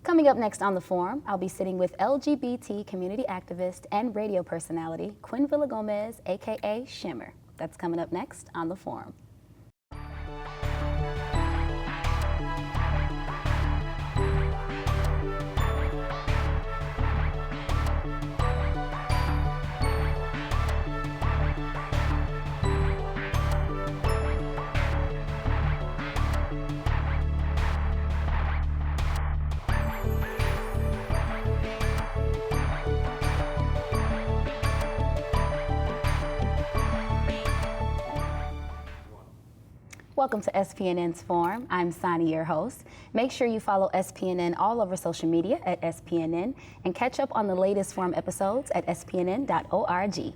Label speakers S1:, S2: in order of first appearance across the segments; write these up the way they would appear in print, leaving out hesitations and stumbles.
S1: Coming up next on the forum, I'll be sitting with LGBT community activist and radio personality Quinn Villagomez, aka Shimmer. That's coming up next on the forum. Welcome to SPNN's Forum. I'm Sanni, your host. Make sure you follow SPNN all over social media at SPNN and catch up on the latest Forum episodes at spnn.org.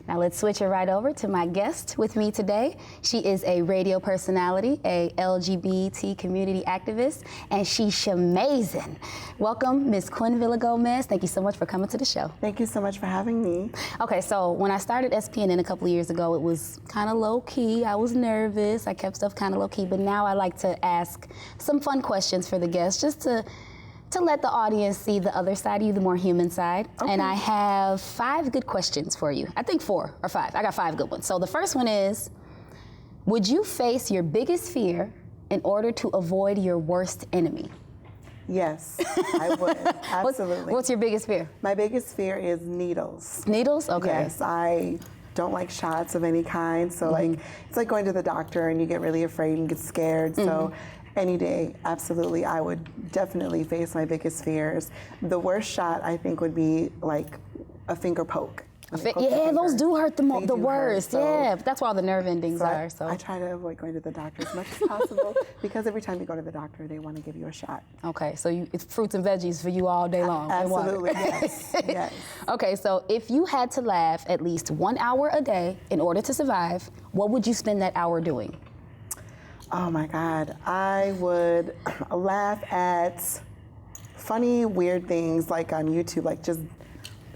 S1: Now let's switch it right over to my guest with me today. She is a radio personality, a LGBT community activist, and she's amazing. Welcome, Ms. Quinn Villagomez. Thank you so much for coming to the show.
S2: Thank you so much for having me.
S1: Okay, so when I started SPNN a couple of years ago, it was kind of low key. I was nervous. I kept stuff kind of low key, but now I like to ask some fun questions for the guests just to let the audience see the other side of you, the more human side. Okay. And I have 5 good questions for you. I think 4 or 5. I got 5 good ones. So the first one is, would you face your biggest fear in order to avoid your worst enemy?
S2: Yes, I would, absolutely.
S1: What's your biggest fear?
S2: My biggest fear is needles.
S1: Needles? Okay.
S2: Yes, I don't like shots of any kind. So like, it's like going to the doctor and you get really afraid and get scared. So any day, absolutely, I would definitely face my biggest fears. The worst shot, I think, would be like a finger poke.
S1: Yeah, those do hurt the worst. So, yeah, but that's where all the nerve endings are. So
S2: I try to avoid going to the doctor as much as possible because every time you go to the doctor, they want to give you a shot.
S1: Okay, so it's fruits and veggies for you all day long.
S2: Absolutely, yes, yes.
S1: Okay, so if you had to laugh at least 1 hour a day in order to survive, what would you spend that hour doing?
S2: Oh my God, I would laugh at funny, weird things like on YouTube, like just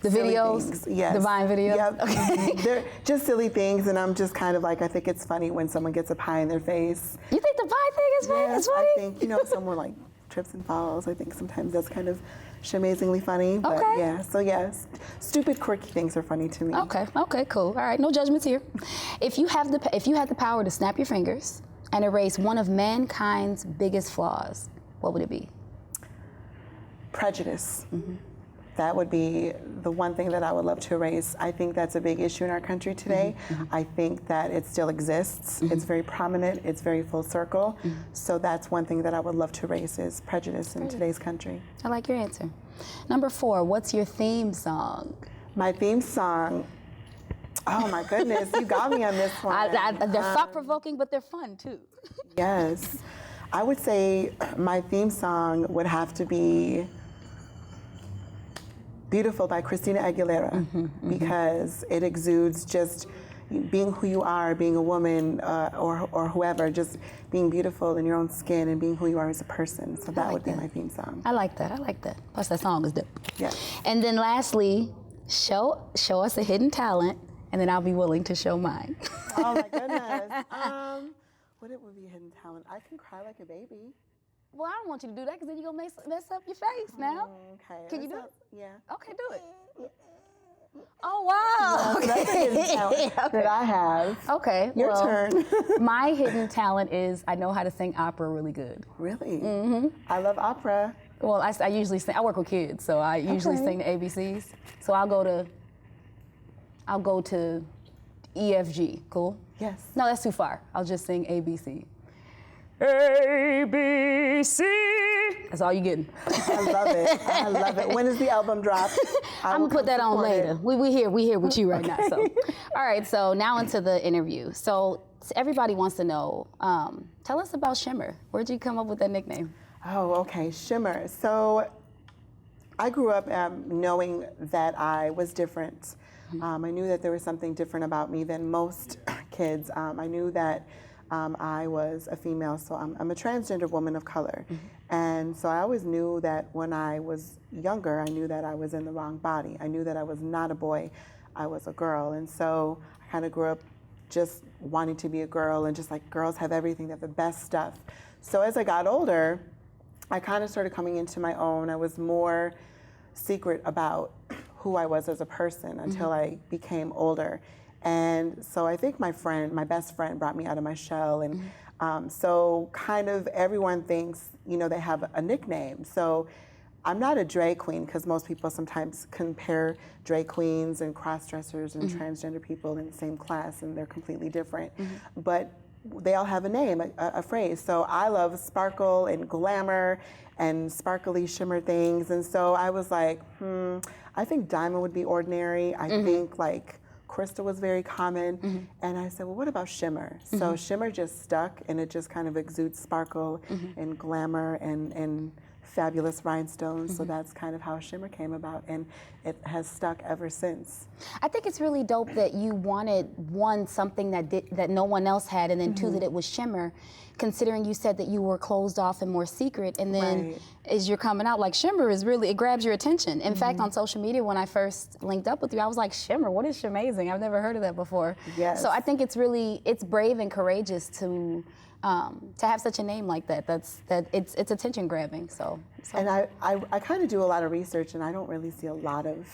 S1: the videos,
S2: things. Yes.
S1: The Vine videos.
S2: Yep. Okay. They're just silly things, and I'm just kind of like, I think it's funny when someone gets a pie in their face.
S1: You think the pie thing is funny?
S2: Yes,
S1: it's funny?
S2: I think, someone like trips and falls. I think sometimes that's kind of amazingly funny. But
S1: okay.
S2: Yeah, so yes, stupid, quirky things are funny to me.
S1: Okay, cool. All right, no judgments here. If you had the power to snap your fingers and erase one of mankind's biggest flaws, what would it be?
S2: Prejudice. That would be the one thing that I would love to erase. I think that's a big issue in our country today. I think that it still exists. It's very prominent. It's very full circle. So that's one thing that I would love to erase is prejudice in today's country.
S1: I like your answer. Number 4, what's your theme song?
S2: My theme song, oh my goodness, you got me on this one.
S1: They're thought-provoking, but they're fun too.
S2: Yes. I would say my theme song would have to be Beautiful by Christina Aguilera, because it exudes just being who you are, being a woman or whoever, just being beautiful in your own skin and being who you are as a person. So that would be my theme song.
S1: I like that. Plus that song is dope.
S2: Yeah.
S1: And then lastly, show us a hidden talent, and then I'll be willing to show mine.
S2: Oh my goodness. What it would be a hidden talent? I can cry like a baby.
S1: Well, I don't want you to do that because then you're going to mess up your face now.
S2: Okay.
S1: Can you do it?
S2: Yeah.
S1: Okay, do it. Oh, wow.
S2: Yeah, so that's a hidden talent that I have.
S1: Okay.
S2: Your turn.
S1: My hidden talent is I know how to sing opera really good.
S2: Really? I love opera.
S1: Well, I usually sing. I work with kids, so I usually sing the ABCs. So I'll go to EFG. Cool?
S2: Yes.
S1: No, that's too far. I'll just sing ABC. ABC. That's all you getting.
S2: I love it. I love it. When is the album drop?
S1: I'm gonna put that on later. We here with you right now. So, all right. So now into the interview. So everybody wants to know. Tell us about Shimmer. Where'd you come up with that nickname?
S2: Oh, okay, Shimmer. So I grew up knowing that I was different. I knew that there was something different about me than most kids. I knew that I was a female, so I'm a transgender woman of color. And so I always knew that when I was younger, I knew that I was in the wrong body. I knew that I was not a boy, I was a girl. And so I kind of grew up just wanting to be a girl and just like girls have everything, they have the best stuff. So as I got older, I kind of started coming into my own. I was more secret about who I was as a person until I became older. And so I think my best friend brought me out of my shell. And so kind of everyone thinks, you know, they have a nickname. So I'm not a drag queen, because most people sometimes compare drag queens and cross-dressers and transgender people in the same class, and they're completely different. But they all have a name, a phrase. So I love sparkle and glamour and sparkly shimmer things. And so I was like, I think diamond would be ordinary. I think like crystal was very common. And I said, well, what about shimmer? So shimmer just stuck, and it just kind of exudes sparkle and glamour and fabulous rhinestones. So that's kind of how shimmer came about, and it has stuck ever since.
S1: I think it's really dope that you wanted, one, something that no one else had, and then two, that it was shimmer, considering you said that you were closed off and more secret, and then as you're coming out, like shimmer is really, it grabs your attention. In fact, on social media, when I first linked up with you, I was like, shimmer, what is shimazing? I've never heard of that before.
S2: Yes.
S1: So I think it's really, it's brave and courageous to have such a name like that. It's attention grabbing. So.
S2: And I kind of do a lot of research, and I don't really see a lot of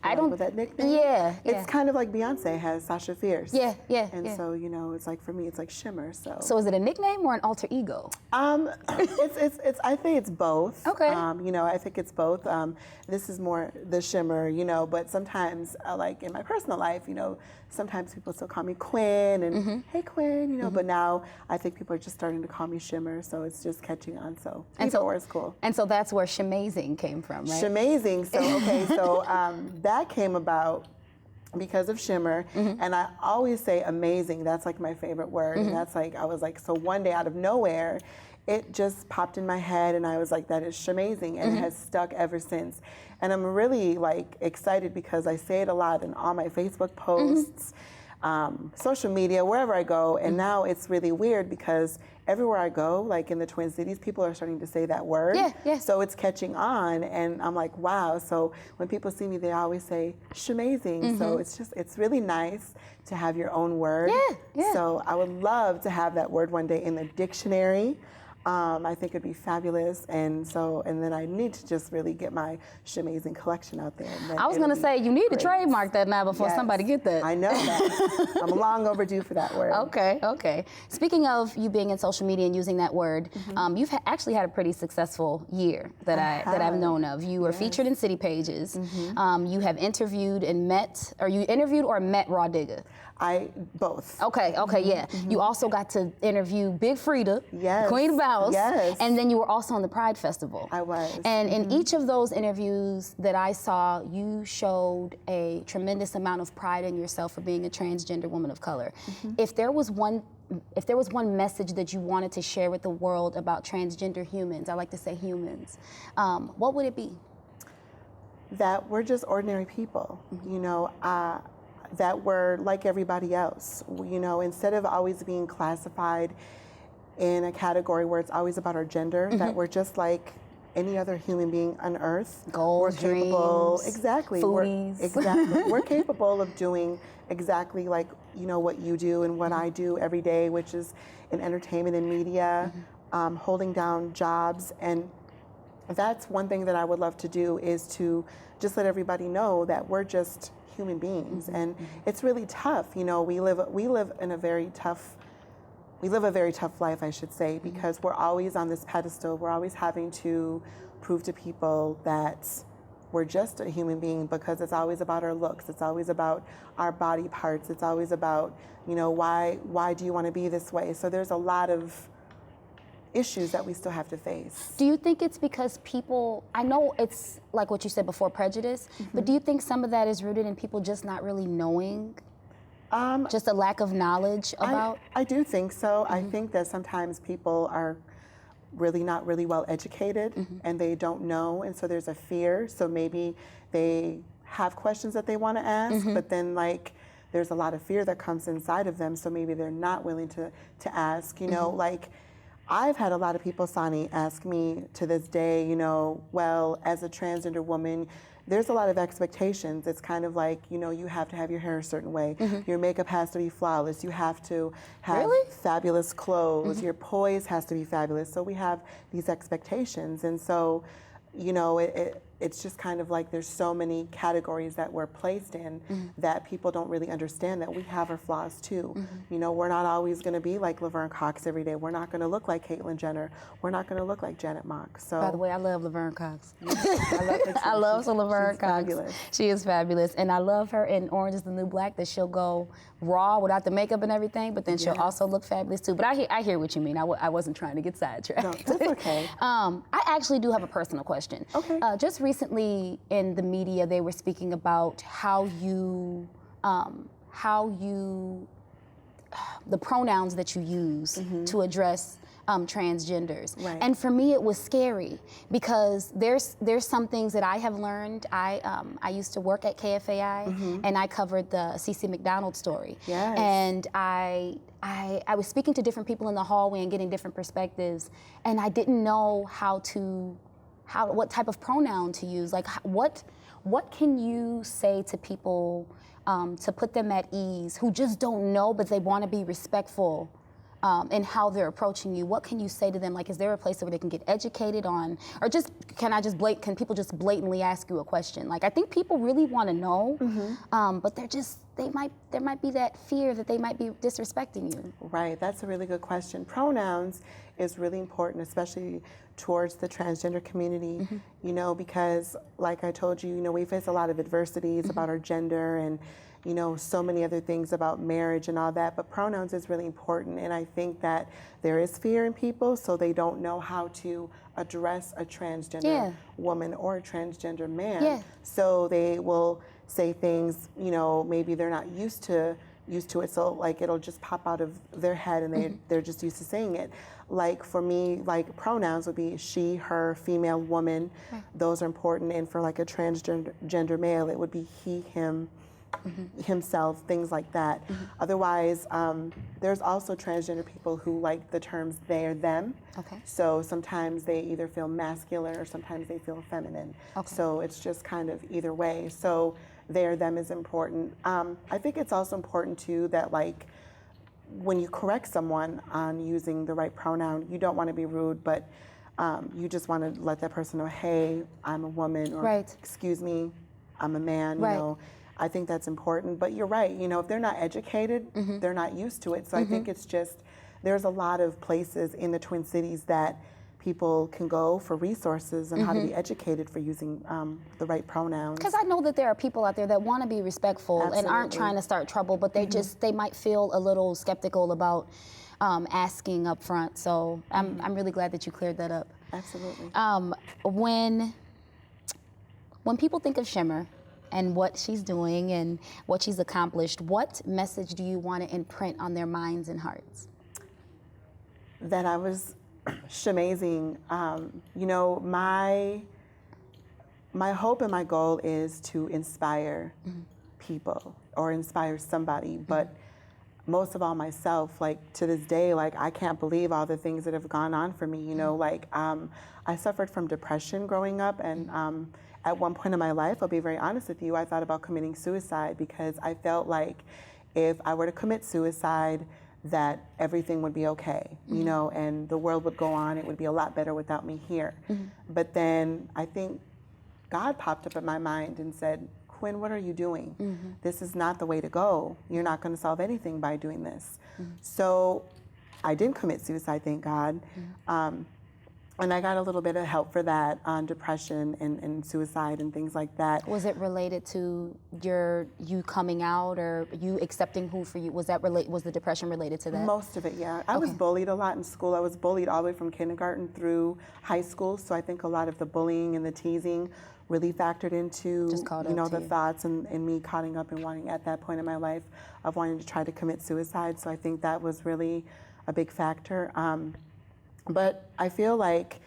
S2: people with that nickname.
S1: Yeah.
S2: It's kind of like Beyonce has Sasha Fierce.
S1: Yeah.
S2: And so, you know, it's like, for me, it's like shimmer. So
S1: is it a nickname or an alter ego?
S2: It's I think it's both.
S1: Okay.
S2: You know, I think it's both. This is more the shimmer, you know, but sometimes, like in my personal life, you know, sometimes people still call me Quinn, and hey Quinn, you know, but now I think people are just starting to call me Shimmer, so it's just catching on. So it's cool.
S1: And so that's where Shimazing came from, right?
S2: Shimazing. So okay, so that came about because of shimmer, and I always say amazing. That's like my favorite word, and that's like, I was like, so one day out of nowhere, it just popped in my head, and I was like, that is Shimazing, and it has stuck ever since. And I'm really like excited because I say it a lot in all my Facebook posts, social media, wherever I go, and now it's really weird because everywhere I go, like in the Twin Cities, people are starting to say that word.
S1: Yeah.
S2: So it's catching on, and I'm like, wow. So when people see me, they always say Shimazing. So it's really nice to have your own word.
S1: Yeah.
S2: So I would love to have that word one day in the dictionary. I think it'd be fabulous, and then I need to just really get my Shimazing collection out there.
S1: I was gonna say, you need to trademark that now before somebody get that.
S2: I know that. I'm long overdue for that word.
S1: Okay. Speaking of you being in social media and using that word, you've actually had a pretty successful year that I've known of. You were featured in City Pages. You have interviewed and met, or you interviewed or met Raw Digga?
S2: Both.
S1: Okay, yeah. You also got to interview Big Frida, Queen Bounce, and then you were also on the Pride Festival.
S2: I was.
S1: And in each of those interviews that I saw, you showed a tremendous amount of pride in yourself for being a transgender woman of color. If there was one message that you wanted to share with the world about transgender humans, I like to say humans, what would it be?
S2: That we're just ordinary people, you know, that we're like everybody else. You know, instead of always being classified in a category where it's always about our gender, that we're just like any other human being on earth.
S1: Goals,
S2: we're capable,
S1: dreams,
S2: exactly.
S1: foodies.
S2: We're capable of doing exactly like, you know, what you do and what I do every day, which is in entertainment and media, holding down jobs. And that's one thing that I would love to do, is to just let everybody know that we're just human beings. And it's really tough. You know, we live a very tough life, I should say, because we're always on this pedestal. We're always having to prove to people that we're just a human being, because it's always about our looks. It's always about our body parts. It's always about, you know, why do you want to be this way? So there's a lot of issues that we still have to face.
S1: Do you think it's because people, I know it's like what you said before, prejudice, but do you think some of that is rooted in people just not really knowing? Just a lack of knowledge about?
S2: I do think so. I think that sometimes people are really not really well educated and they don't know, and so there's a fear. So maybe they have questions that they want to ask, but then like there's a lot of fear that comes inside of them, so maybe they're not willing to ask, you know, like I've had a lot of people, Sanni, ask me to this day, you know, well, as a transgender woman, there's a lot of expectations. It's kind of like, you know, you have to have your hair a certain way. Your makeup has to be flawless. You have to have fabulous clothes. Your poise has to be fabulous. So we have these expectations. And so, you know, it's just kind of like there's so many categories that we're placed in that people don't really understand that we have our flaws too. You know, we're not always going to be like Laverne Cox every day. We're not going to look like Caitlyn Jenner. We're not going to look like Janet Mock. So,
S1: by the way, I love Laverne Cox.
S2: I love
S1: some Laverne Cox.
S2: Fabulous.
S1: She is fabulous, and I love her in Orange Is the New Black. That she'll go raw without the makeup and everything, but then she'll also look fabulous too. But I hear what you mean. I wasn't trying to get sidetracked.
S2: No, that's okay.
S1: I actually do have a personal question.
S2: Okay.
S1: Just recently in the media, they were speaking about how you the pronouns that you use to address transgenders.
S2: Right.
S1: And for me, it was scary because there's some things that I have learned. I used to work at KFAI and I covered the CC McDonald story.
S2: Yes.
S1: And I was speaking to different people in the hallway and getting different perspectives, and I didn't know what type of pronoun to use. Like, what can you say to people to put them at ease who just don't know, but they want to be respectful in how they're approaching you? What can you say to them? Like, is there a place where they can get educated on, or just can people just blatantly ask you a question? Like, I think people really want to know, but there might be that fear that they might be disrespecting you.
S2: Right, that's a really good question. Pronouns is really important, especially towards the transgender community, you know, because like I told you, you know, we face a lot of adversities about our gender and, you know, so many other things about marriage and all that, but pronouns is really important. And I think that there is fear in people, so they don't know how to address a transgender woman or a transgender man. So they will say things, you know, maybe they're not used to it, so like it'll just pop out of their head and they're just used to saying it. Like for me, like pronouns would be she, her, female, woman. Those are important. And for like a transgender male, it would be he, him, himself, things like that. Otherwise, there's also transgender people who like the terms they or them. So sometimes they either feel masculine or sometimes they feel feminine. So it's just kind of either way. So they or them is important. I think it's also important too that like when you correct someone on using the right pronoun, you don't want to be rude, but you just want to let that person know, hey, I'm a woman, or excuse me, I'm a man, you know. I think that's important, but you're right, you know, if they're not educated, they're not used to it. So I think it's just, there's a lot of places in the Twin Cities that people can go for resources on how to be educated for using the right pronouns.
S1: Because I know that there are people out there that want to be respectful and aren't trying to start trouble, but they they might feel a little skeptical about asking up front. So I'm really glad that you cleared that up.
S2: Absolutely.
S1: When people think of Shimmer and what she's doing and what she's accomplished, what message do you want to imprint on their minds and hearts?
S2: That I was amazing. You know, my hope and my goal is to inspire people or inspire somebody, but most of all myself. Like to this day, like I can't believe all the things that have gone on for me. You know, like I suffered from depression growing up, and at one point in my life, I'll be very honest with you, I thought about committing suicide because I felt like if I were to commit suicide, that everything would be okay, you know, and the world would go on. It would be a lot better without me here. But then I think God popped up in my mind and said, Quinn, what are you doing? This is not the way to go. You're not going to solve anything by doing this. So I didn't commit suicide, thank God. And I got a little bit of help for that on depression and suicide and things like that.
S1: Was it related to you coming out or you accepting who for you? Was the depression related to that?
S2: Most of it, yeah. I was bullied a lot in school. I was bullied all the way from kindergarten through high school. So I think a lot of the bullying and the teasing really factored into the thoughts and me caught up and wanting at that point in my life of wanting to try to commit suicide. So I think that was really a big factor. But I feel like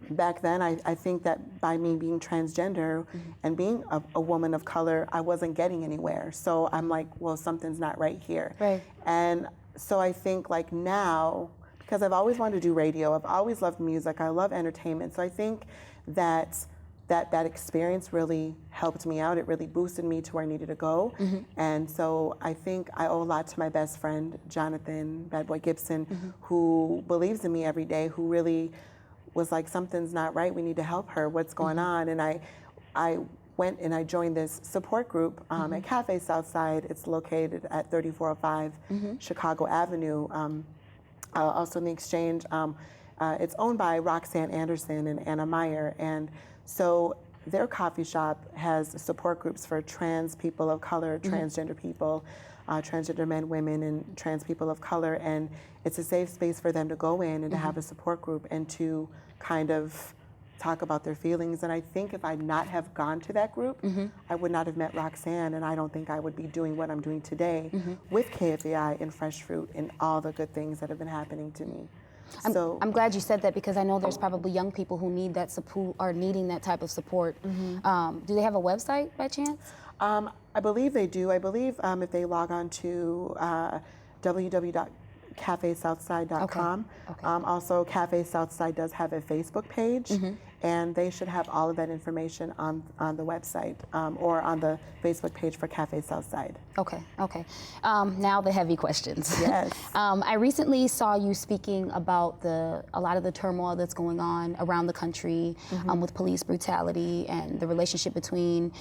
S2: back then, I think that by me being transgender and being a woman of color, I wasn't getting anywhere. So I'm like, well, something's not right here. And so I think like now, because I've always wanted to do radio. I've always loved music. I love entertainment. So I think that experience really helped me out. It really boosted me to where I needed to go. And so I think I owe a lot to my best friend, Jonathan Bad Boy Gibson, who believes in me every day, who really was like, something's not right, we need to help her, what's going on? And I went and I joined this support group at Cafe Southside. It's located at 3405 Chicago Avenue. Also in the Exchange, it's owned by Roxanne Anderson and Anna Meyer. And so their coffee shop has support groups for trans people of color, transgender people, transgender men, women, and trans people of color. And it's a safe space for them to go in and to have a support group and to kind of talk about their feelings. And I think if I'd not have gone to that group, I would not have met Roxanne, and I don't think I would be doing what I'm doing today with KFAI and Fresh Fruit and all the good things that have been happening to me.
S1: I'm glad you said that, because I know there's probably young people who need that support, are needing that type of support. Do they have a website by chance?
S2: I believe they do. I believe if they log on to www.cafesouthside.com. Also, Cafe Southside does have a Facebook page, and they should have all of that information on the website or on the Facebook page for Cafe Southside.
S1: Okay. Now the heavy questions.
S2: Yes.
S1: I recently saw you speaking about a lot of the turmoil that's going on around the country with police brutality and the relationship between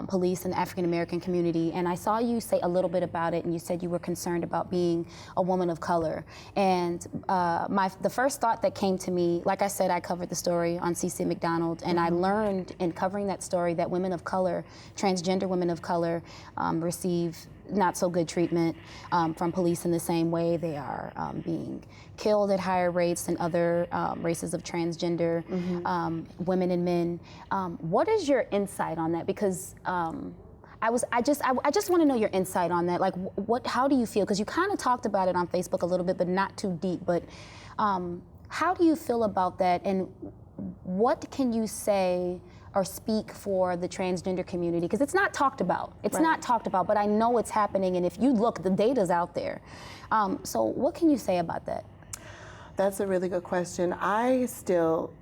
S1: police and the African American community. And I saw you say a little bit about it, and you said you were concerned about being a woman of color. And the first thought that came to me, like I said, I covered the story on CC McDonald, and I learned in covering that story that women of color, transgender women of color, receive not so good treatment from police in the same way. They are being killed at higher rates than other races of transgender women and men. What is your insight on that? Because I just want to know your insight on that. Like, how do you feel? Because you kind of talked about it on Facebook a little bit, but not too deep. But how do you feel about that? And what can you say or speak for the transgender community? Because it's not talked about. It's not talked about, but I know it's happening. And if you look, the data's out there. So what can you say about that?
S2: That's a really good question. I still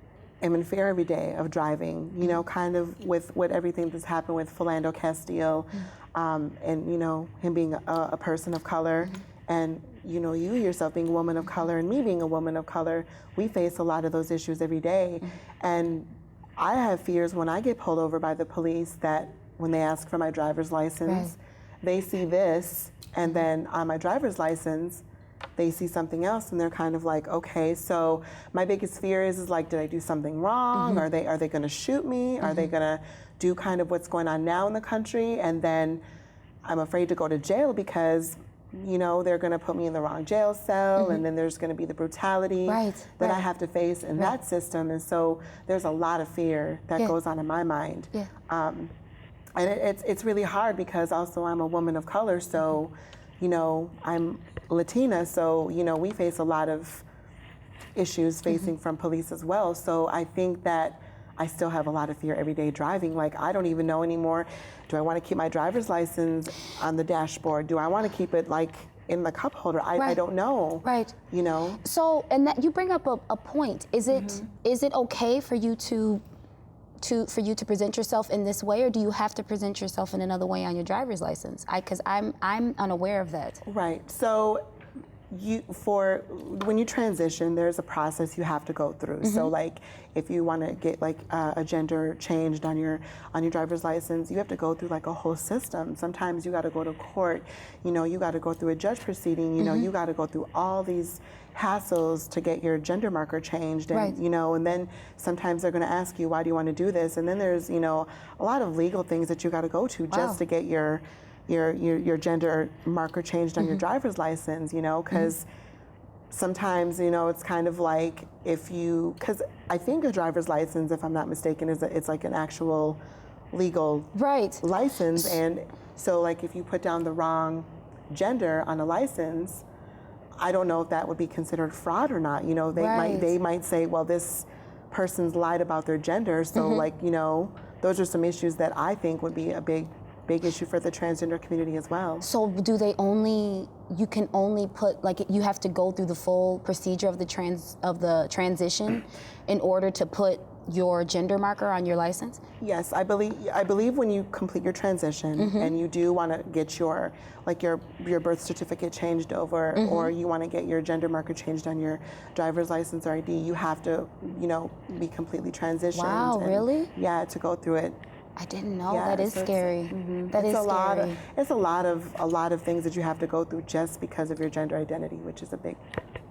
S2: am in fear every day of driving, you know, kind of with everything that's happened with Philando Castillo, and, you know, him being a person of color, and, you know, you yourself being a woman of color and me being a woman of color, we face a lot of those issues every day. And I have fears when I get pulled over by the police that when they ask for my driver's license, they see this, and then on my driver's license, they see something else, and they're kind of like, okay, so my biggest fear is like, did I do something wrong? Are they going to shoot me? Are they going to do kind of what's going on now in the country? And then I'm afraid to go to jail because, you know, they're going to put me in the wrong jail cell, and then there's going to be the brutality that I have to face in that system. And so there's a lot of fear that goes on in my mind. And it's really hard because also I'm a woman of color, so, you know, I'm Latina, so, you know, we face a lot of issues facing from police as well. So I think that I still have a lot of fear every day driving. Like, I don't even know anymore, do I want to keep my driver's license on the dashboard? Do I want to keep it like in the cup holder? I don't know. You know? So,
S1: and that you bring up a point. Is it okay for you to present yourself in this way, or do you have to present yourself in another way on your driver's license? Because I'm unaware of that.
S2: Right. So when you transition, there's a process you have to go through. So like, if you want to get like a gender changed on your driver's license, you have to go through like a whole system. Sometimes you got to go to court. You know, you got to go through a judge proceeding. You know, you got to go through all these hassles to get your gender marker changed, and you know, and then sometimes they're going to ask you, why do you want to do this? And then there's, you know, a lot of legal things that you got to go to just to get your gender marker changed on your driver's license, you know, because sometimes, you know, it's kind of like because I think a driver's license, if I'm not mistaken, it's like an actual legal license. And so like if you put down the wrong gender on a license, I don't know if that would be considered fraud or not. You know, they might say, well, this person's lied about their gender. So like, you know, those are some issues that I think would be a big big issue for the transgender community as well.
S1: So do they only, you can only put, like, you have to go through the full procedure of the transition in order to put your gender marker on your license?
S2: Yes, I believe when you complete your transition and you do want to get your birth certificate changed over, or you want to get your gender marker changed on your driver's license or ID, you have to, be completely transitioned.
S1: Wow, really?
S2: Yeah, to go through it.
S1: I didn't know.
S2: Yeah,
S1: That is
S2: so
S1: scary. That is scary.
S2: It's a lot of things that you have to go through just because of your gender identity, which is a big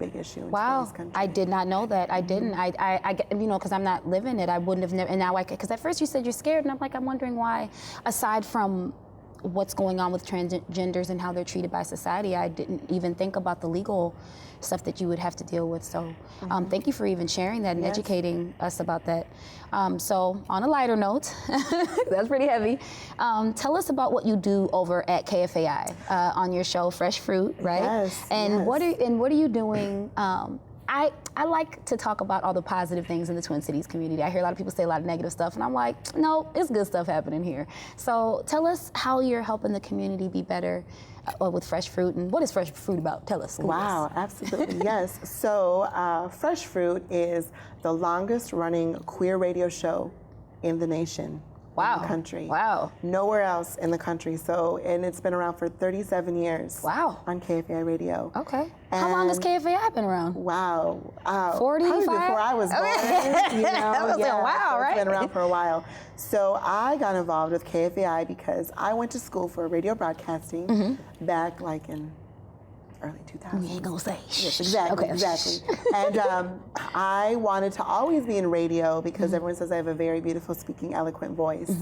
S2: issue in today's country.
S1: I did not know that. I didn't. I because I'm not living it. I wouldn't have never. And now because at first you said you're scared, and I'm wondering why. Aside from what's going on with transgenders and how they're treated by society, I didn't even think about the legal stuff that you would have to deal with. So thank you for even sharing that and educating us about that. So on a lighter note, that's pretty heavy, tell us about what you do over at KFAI on your show, Fresh Fruit, right?
S2: Yes.
S1: And
S2: yes.
S1: what are you doing? I like to talk about all the positive things in the Twin Cities community. I hear a lot of people say a lot of negative stuff, and I'm like, no, it's good stuff happening here. So tell us how you're helping the community be better with Fresh Fruit, and what is Fresh Fruit about? Tell us.
S2: Wow, absolutely, yes. So Fresh Fruit is the longest running queer radio show in the nation.
S1: Wow.
S2: In the country.
S1: Wow.
S2: Nowhere else in the country. And it's been around for 37 years.
S1: Wow.
S2: On KFAI radio.
S1: Okay. How long has KFAI been around?
S2: Wow.
S1: 45?
S2: Probably before I was born.
S1: That was a while,
S2: so
S1: right?
S2: It's been around for a while. So I got involved with KFAI because I went to school for radio broadcasting back like in early 2000s.
S1: You ain't gonna say.
S2: Yes, exactly,
S1: Okay.
S2: exactly. And I wanted to always be in radio because everyone says I have a very beautiful, speaking, eloquent voice.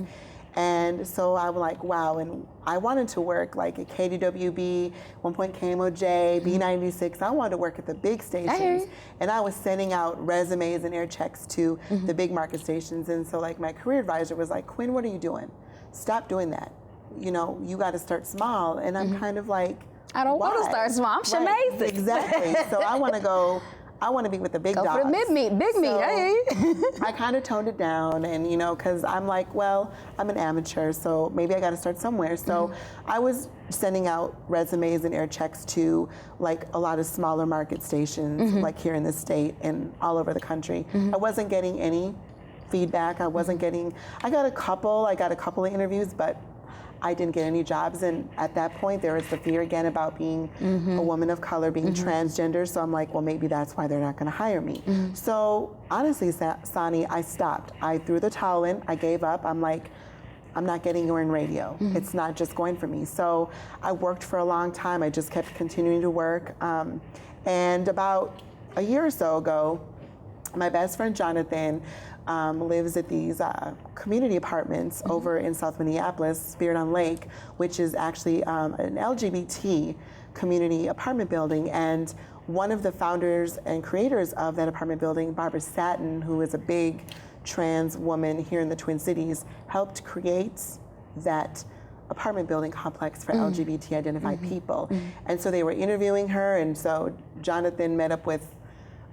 S2: And so I'm like, wow, and I wanted to work like at KDWB, one point KMOJ, B96. I wanted to work at the big stations. And I was sending out resumes and air checks to the big market stations. And so like my career advisor was like, Quinn, what are you doing? Stop doing that. You got to start small. And I'm kind of like,
S1: I don't want to
S2: why?
S1: start small. I'm Shimmer.
S2: Exactly. So I want to be with the big dogs.
S1: Go for the big meat, hey.
S2: I kind of toned it down, and because I'm like, well, I'm an amateur, so maybe I got to start somewhere. So I was sending out resumes and air checks to like a lot of smaller market stations, like here in the state and all over the country. I wasn't getting any feedback. I got a couple of interviews, but I didn't get any jobs, and at that point there was the fear again about being a woman of color, being transgender, so I'm like, well, maybe that's why they're not going to hire me. So honestly, Sanni, I stopped. I threw the towel in, I gave up. I'm like, I'm not getting anywhere in radio. It's not just going for me. So I worked for a long time. I just kept continuing to work. And about a year or so ago, my best friend Jonathan lives at these community apartments over in South Minneapolis, Spirit on Lake, which is actually an LGBT community apartment building. And one of the founders and creators of that apartment building, Barbara Satin, who is a big trans woman here in the Twin Cities, helped create that apartment building complex for LGBT identified people. And so they were interviewing her, and so Jonathan met up with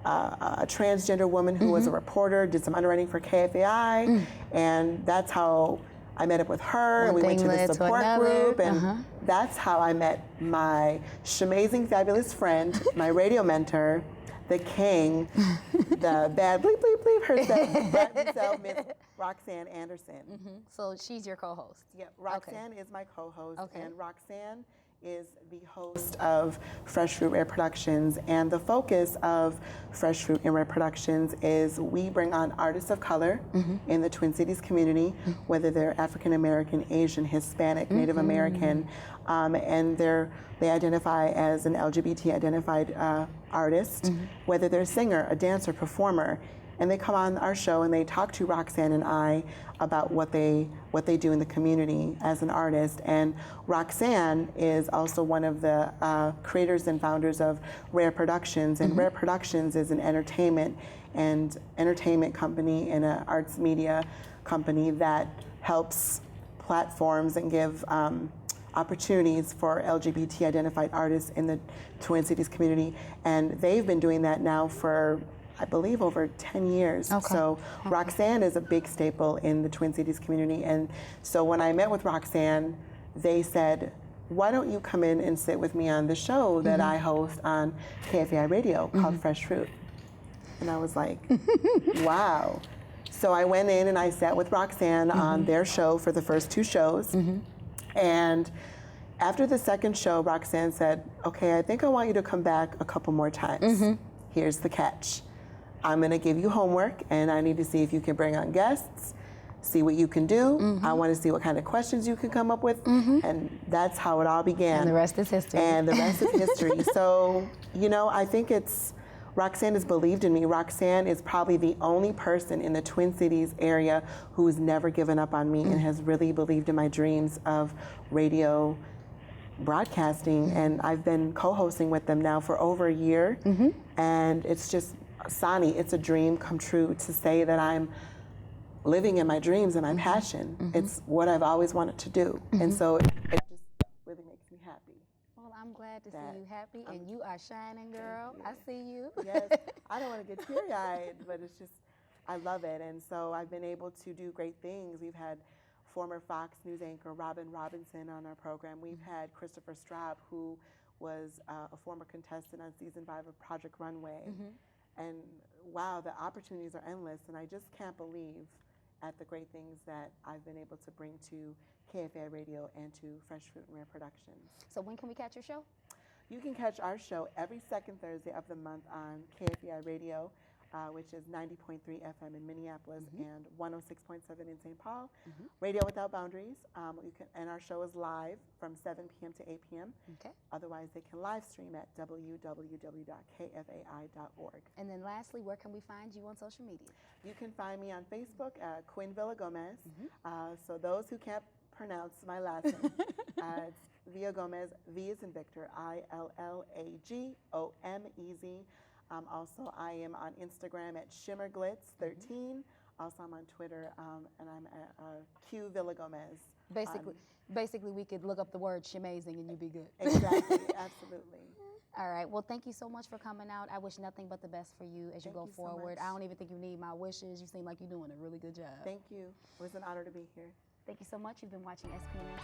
S2: a transgender woman who was a reporter, did some underwriting for KFAI, and that's how I met up with her, and we went to the support group, and that's how I met my amazing, fabulous friend, my radio mentor, the king, the bad bleep, bleep, bleep, herself, Miss Roxanne Anderson.
S1: So she's your co-host?
S2: Yeah, Roxanne is my co-host, and Roxanne is the host of Fresh Fruit Rare Productions, and the focus of Fresh Fruit and Rare Productions is we bring on artists of color in the Twin Cities community, whether they're African American, Asian, Hispanic, Native American, and they identify as an LGBT identified artist, whether they're a singer, a dancer, performer. And they come on our show and they talk to Roxanne and I about what they do in the community as an artist. And Roxanne is also one of the creators and founders of Rare Productions. And Rare Productions is an entertainment company and an arts media company that helps platforms and give opportunities for LGBT identified artists in the Twin Cities community. And they've been doing that now for, I believe, over 10 years. So Roxanne is a big staple in the Twin Cities community. And so when I met with Roxanne, they said, why don't you come in and sit with me on the show that I host on KFAI Radio called Fresh Fruit? And I was like, wow. So I went in and I sat with Roxanne on their show for the first 2 shows. And after the second show, Roxanne said, okay, I think I want you to come back a couple more times. Here's the catch. I'm gonna give you homework and I need to see if you can bring on guests, see what you can do. I want to see what kind of questions you can come up with. And that's how it all began.
S1: And the rest is history.
S2: And the rest is history. So, you know, I think Roxanne has believed in me. Roxanne is probably the only person in the Twin Cities area who has never given up on me and has really believed in my dreams of radio broadcasting. And I've been co-hosting with them now for over a year. And it's just, Sanni, it's a dream come true to say that I'm living in my dreams and my passion. It's what I've always wanted to do. And so it just really makes me happy.
S1: Well, I'm glad to see you happy, and you are shining, girl. I see you.
S2: Yes, I don't want to get teary-eyed, but it's just, I love it. And so I've been able to do great things. We've had former Fox News anchor Robin Robinson on our program. We've had Christopher Straub, who was a former contestant on season 5 of Project Runway. And wow, the opportunities are endless, and I just can't believe at the great things that I've been able to bring to KFAI Radio and to Fresh Fruit and Rare Productions.
S1: So when can we catch your show?
S2: You can catch our show every second Thursday of the month on KFAI Radio, which is 90.3 FM in Minneapolis and 106.7 in St. Paul. Radio Without Boundaries. And our show is live from 7 p.m. to 8 p.m. Otherwise, they can live stream at www.kfai.org.
S1: And then lastly, where can we find you on social media?
S2: You can find me on Facebook at Quinn Villagomez. So those who can't pronounce my last name, it's Villagomez, V is in Victor, ILLAGOMEZ. Also, I am on Instagram at ShimmerGlitz13. Also, I'm on Twitter, and I'm at Q Villagomez.
S1: Basically, we could look up the word "shimazing" and you'd be good.
S2: Exactly, absolutely.
S1: All right. Well, thank you so much for coming out. I wish nothing but the best for you as you go forward. I don't even think you need my wishes. You seem like you're doing a really good job.
S2: Thank you. It was an honor to be here.
S1: Thank you so much. You've been watching SPNN.